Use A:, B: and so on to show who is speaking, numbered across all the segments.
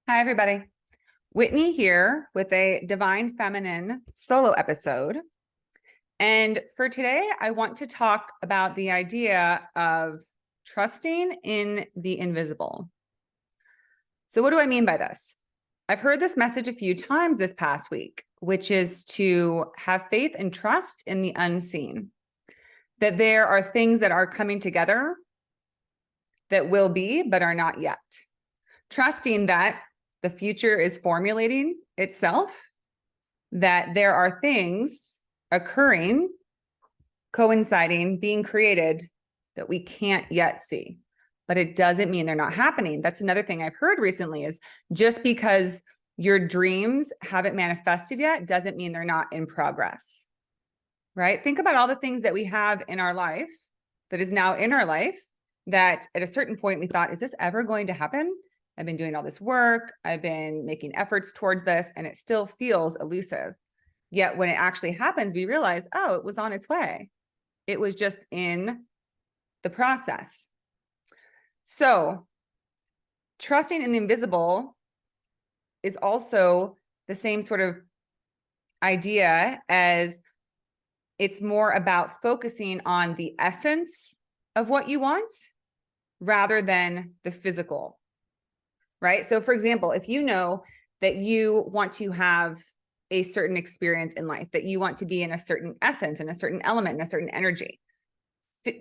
A: Hi, everybody. Whitney here with a Divine Feminine solo episode. And for today, I want to talk about the idea of trusting in the invisible. So, what do I mean by this? I've heard this message a few times this past week, which is to have faith and trust in the unseen, that there are things that are coming together that will be, but are not yet. Trusting that the future is formulating itself, that there are things occurring, coinciding, being created that we can't yet see. But it doesn't mean they're not happening. That's another thing I've heard recently is just because your dreams haven't manifested yet doesn't mean they're not in progress, right? Think about all the things that we have in our life that is now in our life that at a certain point we thought, is this ever going to happen? I've been doing all this work. I've been making efforts towards this, and it still feels elusive. Yet when it actually happens, we realize, oh, it was on its way. It was just in the process. So trusting in the invisible is also the same sort of idea as it's more about focusing on the essence of what you want rather than the physical. Right? So for example, if you know that you want to have a certain experience in life, that you want to be in a certain essence, in a certain element, in a certain energy,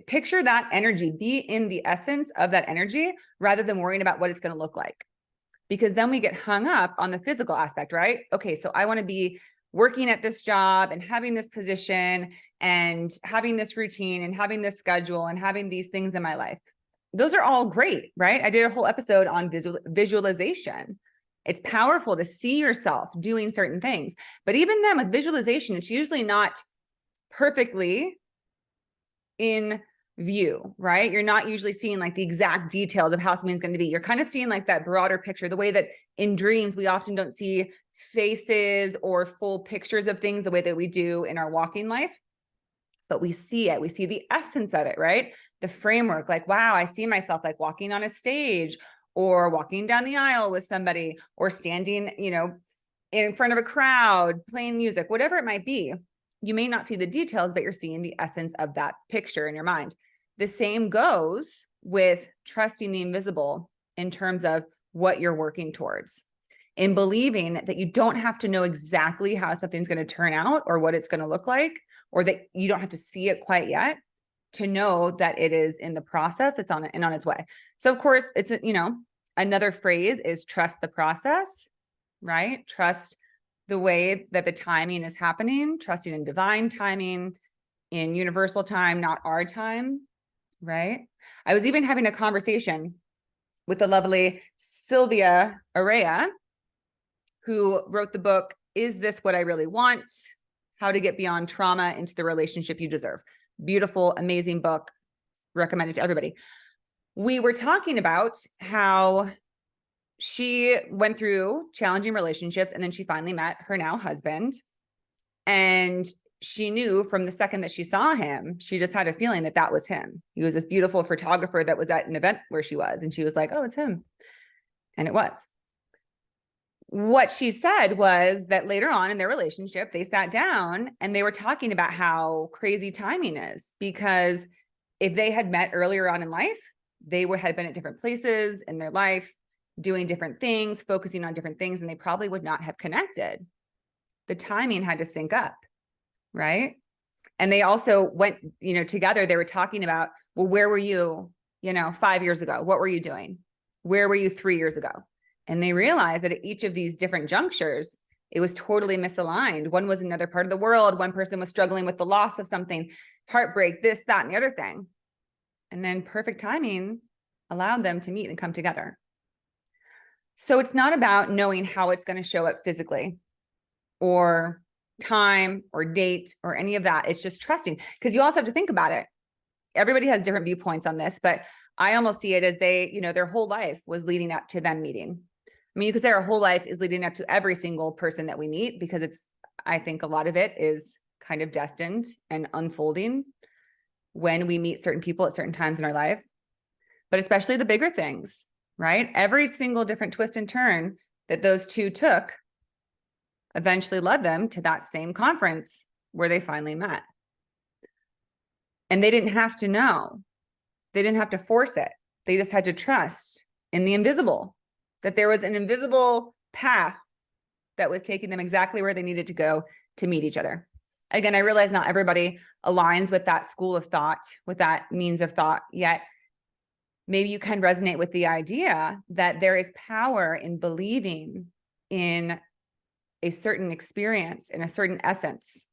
A: picture that energy, be in the essence of that energy rather than worrying about what it's going to look like. Because then we get hung up on the physical aspect, right? Okay, so I want to be working at this job and having this position and having this routine and having this schedule and having these things in my life. Those are all great, right? I did a whole episode on visualization. It's powerful to see yourself doing certain things. But even then with visualization, it's usually not perfectly in view, right? You're not usually seeing like the exact details of how something's going to be. You're kind of seeing like that broader picture, the way that in dreams, we often don't see faces or full pictures of things the way that we do in our walking life. But we see it, we see the essence of it, right? The framework, like, wow, I see myself like walking on a stage or walking down the aisle with somebody or standing, in front of a crowd, playing music, whatever it might be. You may not see the details, but you're seeing the essence of that picture in your mind. The same goes with trusting the invisible in terms of what you're working towards, in believing that you don't have to know exactly how something's going to turn out or what it's going to look like, or that you don't have to see it quite yet to know that it is in the process, it's on it and on its way. So of course, it's, another phrase is trust the process, right? Trust the way that the timing is happening, trusting in divine timing, in universal time, not our time, right? I was even having a conversation with the lovely Sylvia Araya, who wrote the book, Is This What I Really Want? How to Get Beyond Trauma into the Relationship You Deserve. Beautiful, amazing book. Recommend it to everybody. We were talking about how she went through challenging relationships and then she finally met her now husband. And she knew from the second that she saw him, she just had a feeling that that was him. He was this beautiful photographer that was at an event where she was. And she was like, oh, it's him. And it was. What she said was that later on in their relationship, they sat down and they were talking about how crazy timing is, because if they had met earlier on in life, they had been at different places in their life, doing different things, focusing on different things, and they probably would not have connected. The timing had to sync up, right? And they also went, together, they were talking about, well, where were you, 5 years ago? What were you doing? Where were you 3 years ago? And they realized that at each of these different junctures, it was totally misaligned. One was another part of the world. One person was struggling with the loss of something, heartbreak, this, that, and the other thing. And then perfect timing allowed them to meet and come together. So it's not about knowing how it's going to show up physically or time or date or any of that. It's just trusting, because you also have to think about it. Everybody has different viewpoints on this, but I almost see it as they, their whole life was leading up to them meeting. I mean, you could say our whole life is leading up to every single person that we meet, because I think a lot of it is kind of destined and unfolding when we meet certain people at certain times in our life, but especially the bigger things, right? Every single different twist and turn that those two took eventually led them to that same conference where they finally met. And they didn't have to know. They didn't have to force it. They just had to trust in the invisible, that there was an invisible path that was taking them exactly where they needed to go to meet each other. Again, I realize not everybody aligns with that school of thought, with that means of thought, yet maybe you can resonate with the idea that there is power in believing in a certain experience, in a certain essence.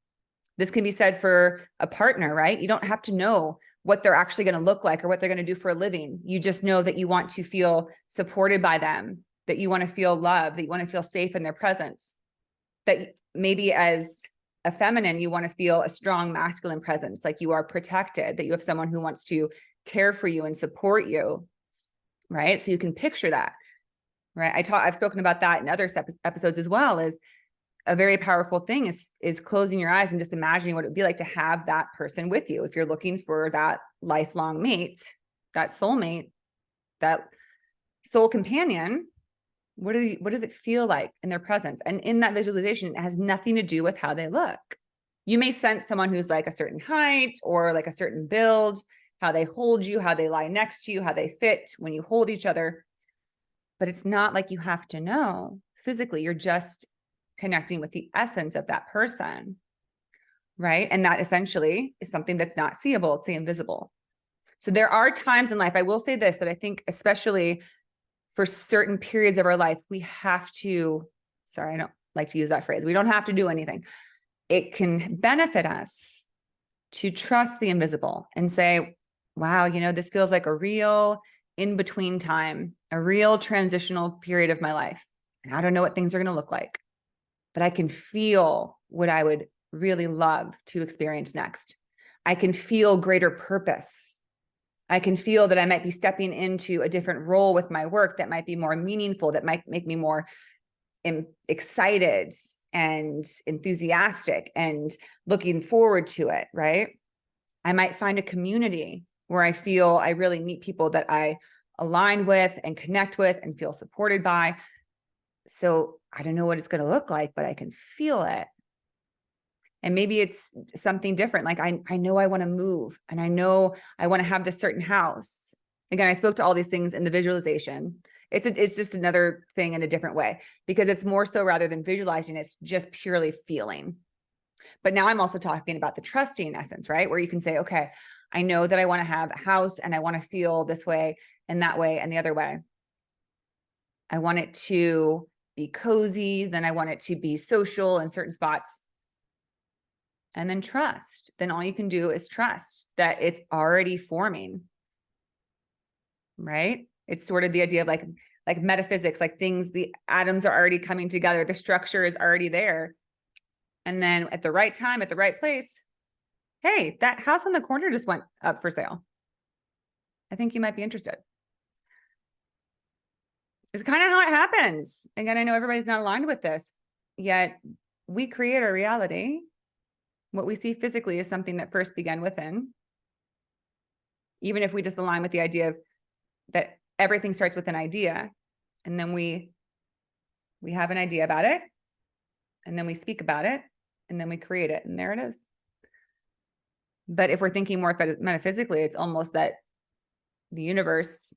A: This can be said for a partner, right? You don't have to know what they're actually going to look like or what they're going to do for a living. You just know that you want to feel supported by them, that you want to feel loved, that you want to feel safe in their presence. That maybe as a feminine, you want to feel a strong masculine presence, like you are protected, that you have someone who wants to care for you and support you, right? So you can picture that, right? I've spoken about that in other episodes as well. Is a very powerful thing is closing your eyes and just imagining what it would be like to have that person with you. If you're looking for that lifelong mate, that soulmate, that soul companion, what does it feel like in their presence? And in that visualization, it has nothing to do with how they look. You may sense someone who's like a certain height or like a certain build, how they hold you, how they lie next to you, how they fit when you hold each other. But it's not like you have to know physically. You're just connecting with the essence of that person, right? And that essentially is something that's not seeable, it's the invisible. So there are times in life, I will say this, that I think especially for certain periods of our life, we have to, sorry, I don't like to use that phrase, we don't have to do anything. It can benefit us to trust the invisible and say, wow, this feels like a real in-between time, a real transitional period of my life. And I don't know what things are going to look like, but I can feel what I would really love to experience next. I can feel greater purpose. I can feel that I might be stepping into a different role with my work that might be more meaningful, that might make me more excited and enthusiastic and looking forward to it, right? I might find a community where I feel I really meet people that I align with and connect with and feel supported by. So I don't know what it's going to look like, but I can feel it. And maybe it's something different. Like I know I want to move and I know I want to have this certain house. Again, I spoke to all these things in the visualization. It's just another thing in a different way, because it's more so rather than visualizing, it's just purely feeling. But now I'm also talking about the trusting essence, right? Where you can say, okay, I know that I want to have a house and I want to feel this way and that way and the other way. I want it to be cozy. Then I want it to be social in certain spots. And then trust. Then all you can do is trust that it's already forming, right? It's sort of the idea of like metaphysics, like things, the atoms are already coming together. The structure is already there. And then at the right time, at the right place, hey, that house on the corner just went up for sale. I think you might be interested. It's kind of how it happens. Again, I know everybody's not aligned with this, yet we create our reality. What we see physically is something that first began within. Even if we just align with the idea of that everything starts with an idea, and then we have an idea about it, and then we speak about it, and then we create it, and there it is. But if we're thinking more metaphysically, it's almost that the universe,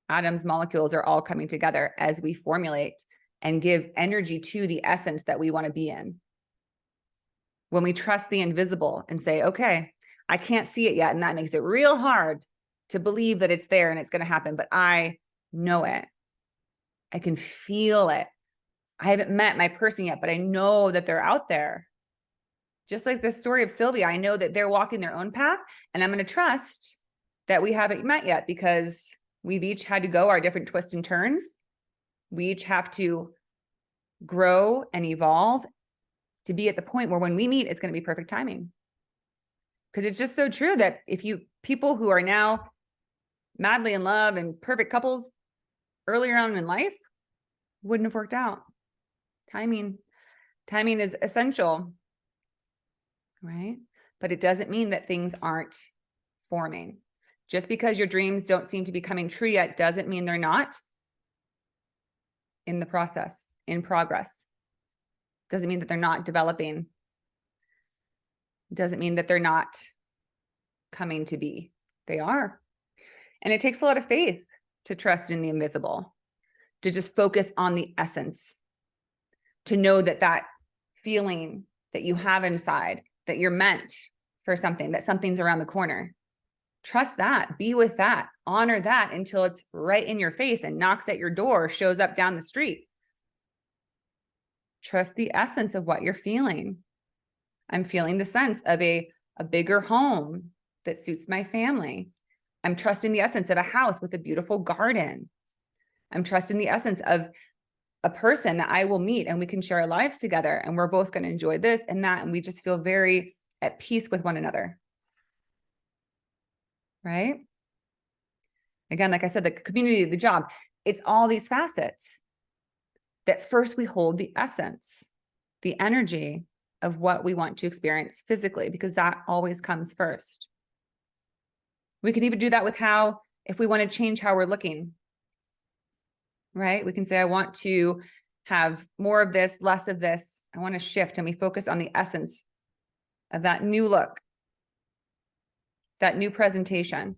A: atoms, molecules are all coming together as we formulate and give energy to the essence that we want to be in. When we trust the invisible and say, okay, I can't see it yet, and that makes it real hard to believe that it's there and it's going to happen, but I know it. I can feel it. I haven't met my person yet, but I know that they're out there. Just like the story of Sylvia, I know that they're walking their own path, and I'm going to trust that we haven't met yet, because we've each had to go our different twists and turns. We each have to grow and evolve to be at the point where when we meet, it's going to be perfect timing. Because it's just so true that people who are now madly in love and perfect couples earlier on in life wouldn't have worked out. Timing is essential, right? But it doesn't mean that things aren't forming. Just because your dreams don't seem to be coming true yet doesn't mean they're not. in the process, in progress. Doesn't mean that they're not developing. Doesn't mean that they're not coming to be. They are. And it takes a lot of faith to trust in the invisible, to just focus on the essence, to know that that feeling that you have inside, that you're meant for something, that something's around the corner. Trust that, be with that, honor that until it's right in your face and knocks at your door, shows up down the street. Trust the essence of what you're feeling. I'm feeling the sense of a bigger home that suits my family. I'm trusting the essence of a house with a beautiful garden. I'm trusting the essence of a person that I will meet and we can share our lives together and we're both going to enjoy this and that. And we just feel very at peace with one another. Right? Again, like I said, the community, the job, it's all these facets that first we hold the essence, the energy of what we want to experience physically, because that always comes first. We could even do that with how, if we want to change how we're looking, right? We can say, I want to have more of this, less of this. I want to shift, and we focus on the essence of that new look, that new presentation.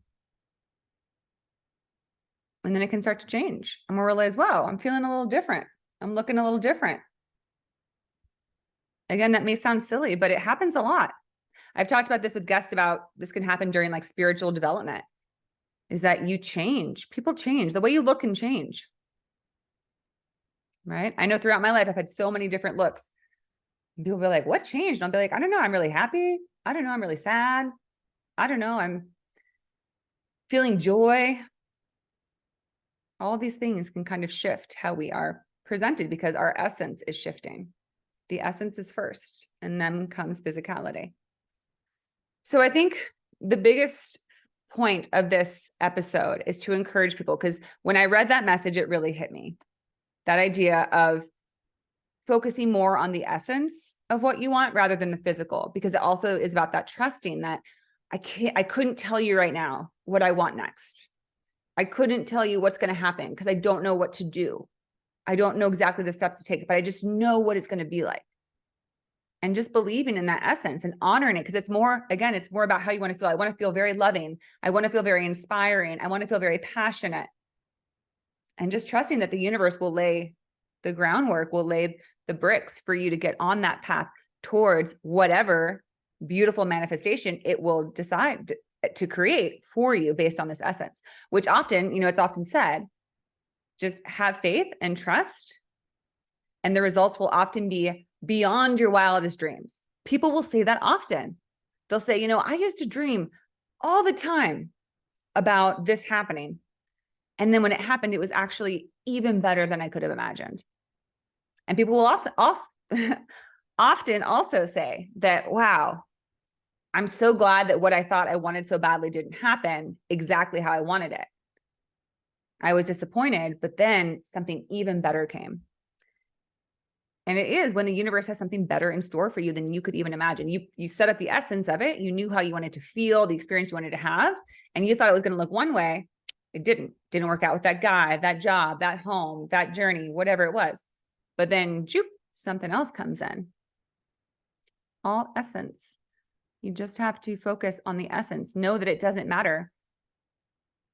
A: And then it can start to change. And we'll realize, wow, I'm feeling a little different. I'm looking a little different. Again, that may sound silly, but it happens a lot. I've talked about this with guests about this can happen during like spiritual development, is that you change. People change. The way you look can change. Right? I know throughout my life, I've had so many different looks. And people will be like, what changed? And I'll be like, I don't know. I'm really happy. I don't know. I'm really sad. I don't know. I'm feeling joy. All these things can kind of shift how we are presented because our essence is shifting. The essence is first, and then comes physicality. So I think the biggest point of this episode is to encourage people, because when I read that message, it really hit me. That idea of focusing more on the essence of what you want rather than the physical, because it also is about that trusting that I couldn't tell you right now what I want next. I couldn't tell you what's going to happen because I don't know what to do. I don't know exactly the steps to take, but I just know what it's going to be like. And just believing in that essence and honoring it, because it's more, again, it's more about how you want to feel. I want to feel very loving. I want to feel very inspiring. I want to feel very passionate. And just trusting that the universe will lay the groundwork, will lay the bricks for you to get on that path towards whatever beautiful manifestation it will decide to create for you based on this essence, which often, it's often said, just have faith and trust, and the results will often be beyond your wildest dreams. People will say that often. They'll say, I used to dream all the time about this happening. And then when it happened, it was actually even better than I could have imagined. And people will also often also say that, wow, I'm so glad that what I thought I wanted so badly didn't happen exactly how I wanted it. I was disappointed, but then something even better came. And it is when the universe has something better in store for you than you could even imagine. You set up the essence of it. You knew how you wanted to feel, the experience you wanted to have, and you thought it was going to look one way. It didn't work out with that guy, that job, that home, that journey, whatever it was. But then something else comes in. All essence. You just have to focus on the essence. Know that it doesn't matter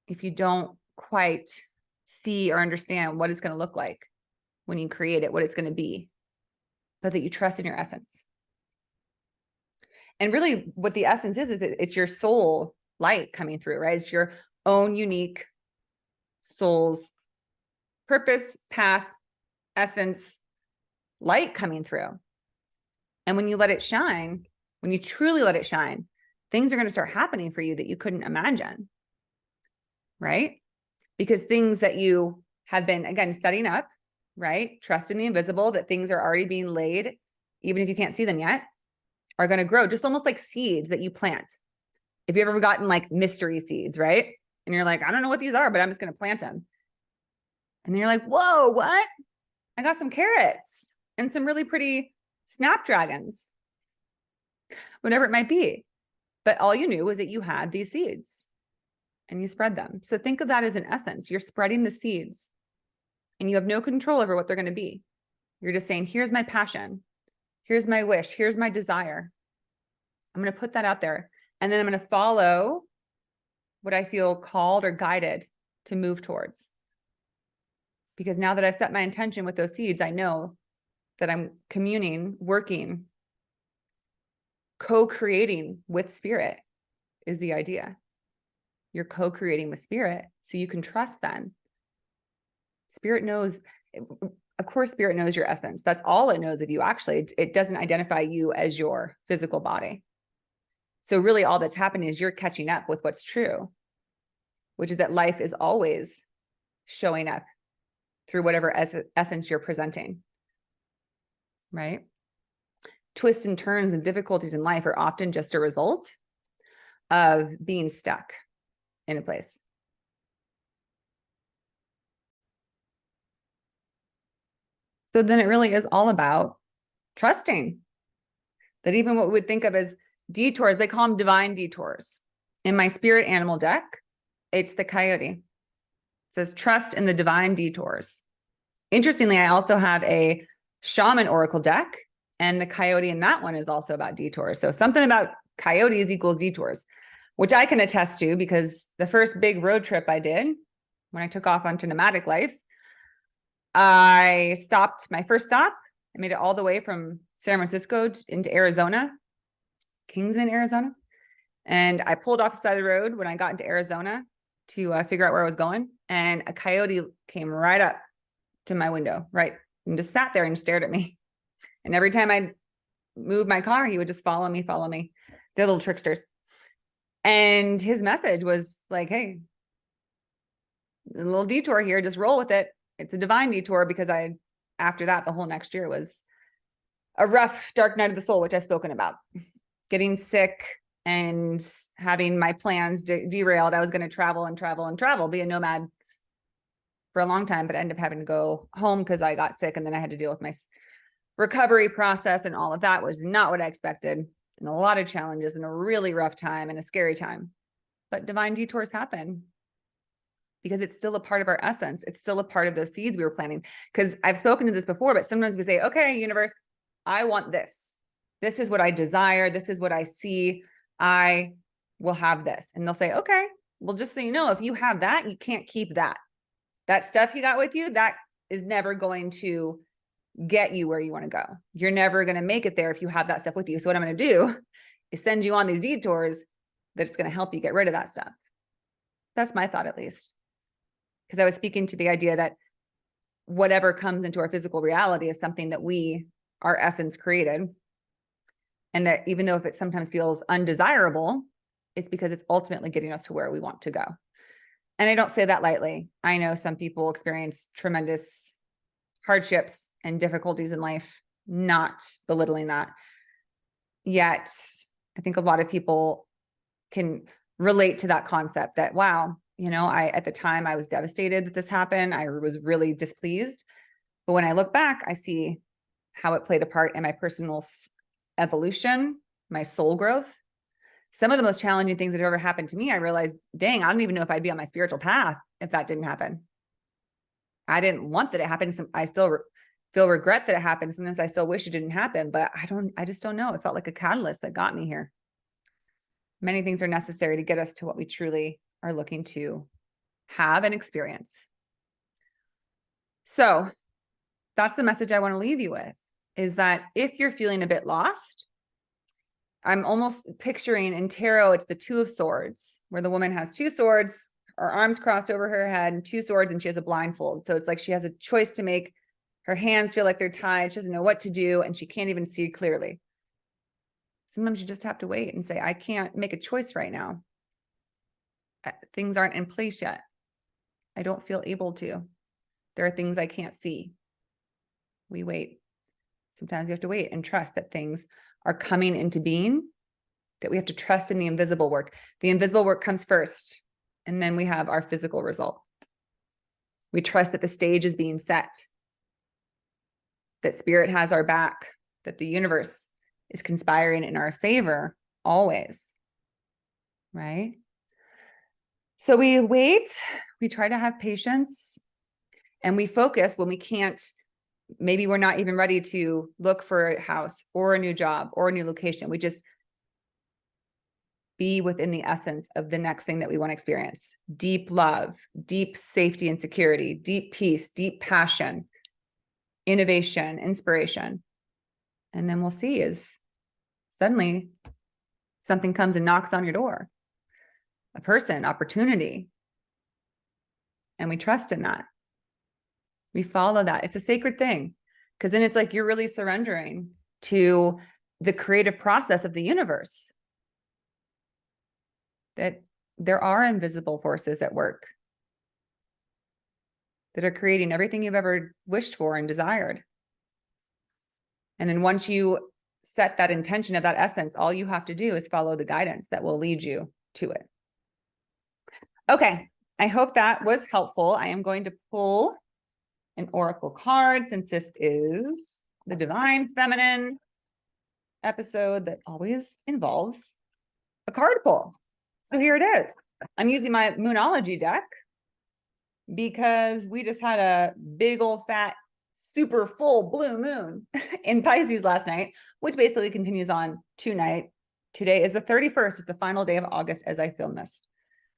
A: if you don't quite see or understand what it's going to look like when you create it, what it's going to be, but that you trust in your essence. And really what the essence is that it's your soul light coming through, right? It's your own unique soul's purpose, path, essence, light coming through. And when you let it shine, when you truly let it shine, things are going to start happening for you that you couldn't imagine, right? Because things that you have been, again, setting up, right? Trust in the invisible, that things are already being laid, even if you can't see them yet, are going to grow, just almost like seeds that you plant. If you've ever gotten like mystery seeds, right? And you're like, I don't know what these are, but I'm just going to plant them. And then you're like, whoa, what? I got some carrots and some really pretty snapdragons, whatever it might be. But all you knew was that you had these seeds and you spread them. So think of that as an essence. You're spreading the seeds and you have no control over what they're going to be. You're just saying, here's my passion. Here's my wish. Here's my desire. I'm going to put that out there. And then I'm going to follow what I feel called or guided to move towards. Because now that I've set my intention with those seeds, I know that I'm communing, working, co-creating with spirit is the idea. You're co-creating with spirit, so you can trust then. Spirit knows, of course, spirit knows your essence. That's all it knows of you. Actually, it doesn't identify you as your physical body. So really all that's happening is you're catching up with what's true, which is that life is always showing up through whatever essence you're presenting, right? Twists and turns and difficulties in life are often just a result of being stuck in a place. So then it really is all about trusting that even what we would think of as detours, they call them divine detours. In my spirit animal deck, it's the coyote. It says, trust in the divine detours. Interestingly, I also have a shaman oracle deck, and the coyote in that one is also about detours. So something about coyotes equals detours, which I can attest to because the first big road trip I did when I took off onto nomadic life, I stopped my first stop. I made it all the way from San Francisco into Arizona, Kingsman, Arizona. And I pulled off the side of the road when I got into Arizona to figure out where I was going. And a coyote came right up to my window, right? And just sat there and stared at me. And every time I moved my car, he would just follow me. They're little tricksters. And his message was like, hey, a little detour here, just roll with it. It's a divine detour, because after that, the whole next year was a rough, dark night of the soul, which I've spoken about. Getting sick and having my plans derailed. I was going to travel, be a nomad for a long time, but I ended up having to go home because I got sick, and then I had to deal with my recovery process, and all of that was not what I expected, and a lot of challenges and a really rough time and a scary time. But divine detours happen because it's still a part of our essence. It's still a part of those seeds we were planting. Because I've spoken to this before, but sometimes we say, okay, universe, I want this. This is what I desire. This is what I see. I will have this. And they'll say, okay, well, just so you know, if you have that, you can't keep that. That stuff you got with you, that is never going to get you where you want to go. You're never going to make it there if you have that stuff with you. So what I'm going to do is send you on these detours that's going to help you get rid of that stuff. That's my thought, at least. Because I was speaking to the idea that whatever comes into our physical reality is something that our essence created. And that even though if it sometimes feels undesirable, it's because it's ultimately getting us to where we want to go. And I don't say that lightly. I know some people experience tremendous hardships and difficulties in life, not belittling that. Yet, I think a lot of people can relate to that concept that, wow, at the time I was devastated that this happened. I was really displeased. But when I look back, I see how it played a part in my personal evolution, my soul growth. Some of the most challenging things that have ever happened to me, I realized, dang, I don't even know if I'd be on my spiritual path if that didn't happen. I didn't want that it happened. I still feel regret that it happened. Sometimes I still wish it didn't happen, but I just don't know. It felt like a catalyst that got me here. Many things are necessary to get us to what we truly are looking to have and experience. So that's the message I want to leave you with, is that if you're feeling a bit lost, I'm almost picturing in tarot, it's the Two of Swords, where the woman has two swords, her arms crossed over her head, and two swords, and she has a blindfold. So it's like she has a choice to make. Her hands feel like they're tied. She doesn't know what to do, and she can't even see clearly. Sometimes you just have to wait and say, I can't make a choice right now. Things aren't in place yet. I don't feel able to. There are things I can't see. We wait. Sometimes you have to wait and trust that things are coming into being, that we have to trust in the invisible work. The invisible work comes first, and then we have our physical result. We trust that the stage is being set, that spirit has our back, that the universe is conspiring in our favor always, right? So we wait, we try to have patience, And we focus when we can't, maybe we're not even ready to look for a house or a new job or a new location. We just be within the essence of the next thing that we want to experience. Deep love, deep safety and security, deep peace, deep passion, innovation, inspiration. And then we'll see is suddenly something comes and knocks on your door, a person, opportunity. And we trust in that. We follow that. It's a sacred thing, because then it's like you're really surrendering to the creative process of the universe, that there are invisible forces at work that are creating everything you've ever wished for and desired. And then once you set that intention of that essence, all you have to do is follow the guidance that will lead you to it. Okay, I hope that was helpful. I am going to pull an oracle card, since this is the Divine Feminine episode that always involves a card pull. So here it is. I'm using my Moonology deck because we just had a big old fat, super full blue moon in Pisces last night, which basically continues on tonight. Today is the 31st, it's the final day of August as I film this.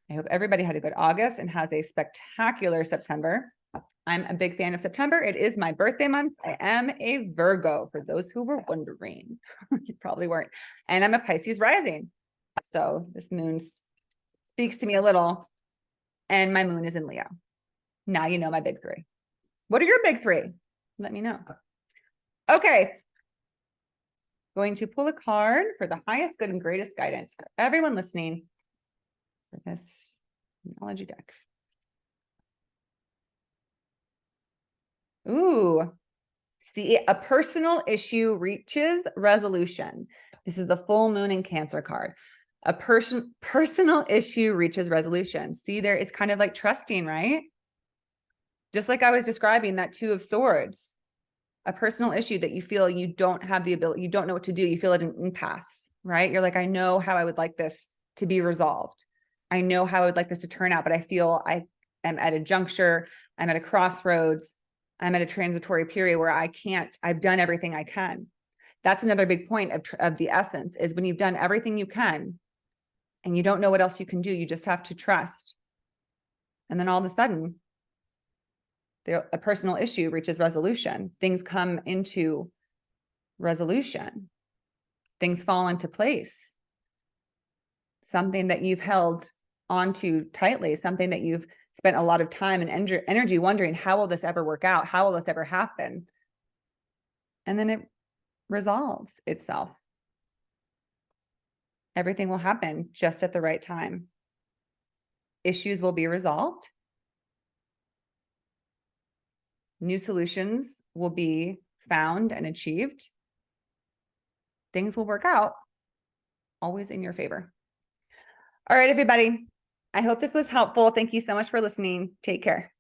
A: I hope everybody had a good August and has a spectacular September. I'm a big fan of September. It is my birthday month. I am a Virgo, for those who were wondering. You probably weren't. And I'm a Pisces rising. So this moon speaks to me a little. And my moon is in Leo. Now you know my big three. What are your big three? Let me know. Okay. Going to pull a card for the highest good and greatest guidance for everyone listening for this Moonology deck. Ooh, see, a personal issue reaches resolution. This is the full moon in Cancer card. A personal issue reaches resolution. See there, it's kind of like trusting, right? Just like I was describing that Two of Swords, a personal issue that you feel you don't have the ability, you don't know what to do. You feel at an impasse, right? You're like, I know how I would like this to be resolved. I know how I would like this to turn out, but I feel I am at a juncture. I'm at a crossroads. I'm at a transitory period where I can't, I've done everything I can. That's another big point of the essence, is when you've done everything you can and you don't know what else you can do, you just have to trust. And then all of a sudden, a personal issue reaches resolution. Things come into resolution. Things fall into place. Something that you've held onto tightly, something that you've spent a lot of time and energy wondering, how will this ever work out? How will this ever happen? And then it resolves itself. Everything will happen just at the right time. Issues will be resolved. New solutions will be found and achieved. Things will work out, always in your favor. All right, everybody. I hope this was helpful. Thank you so much for listening. Take care.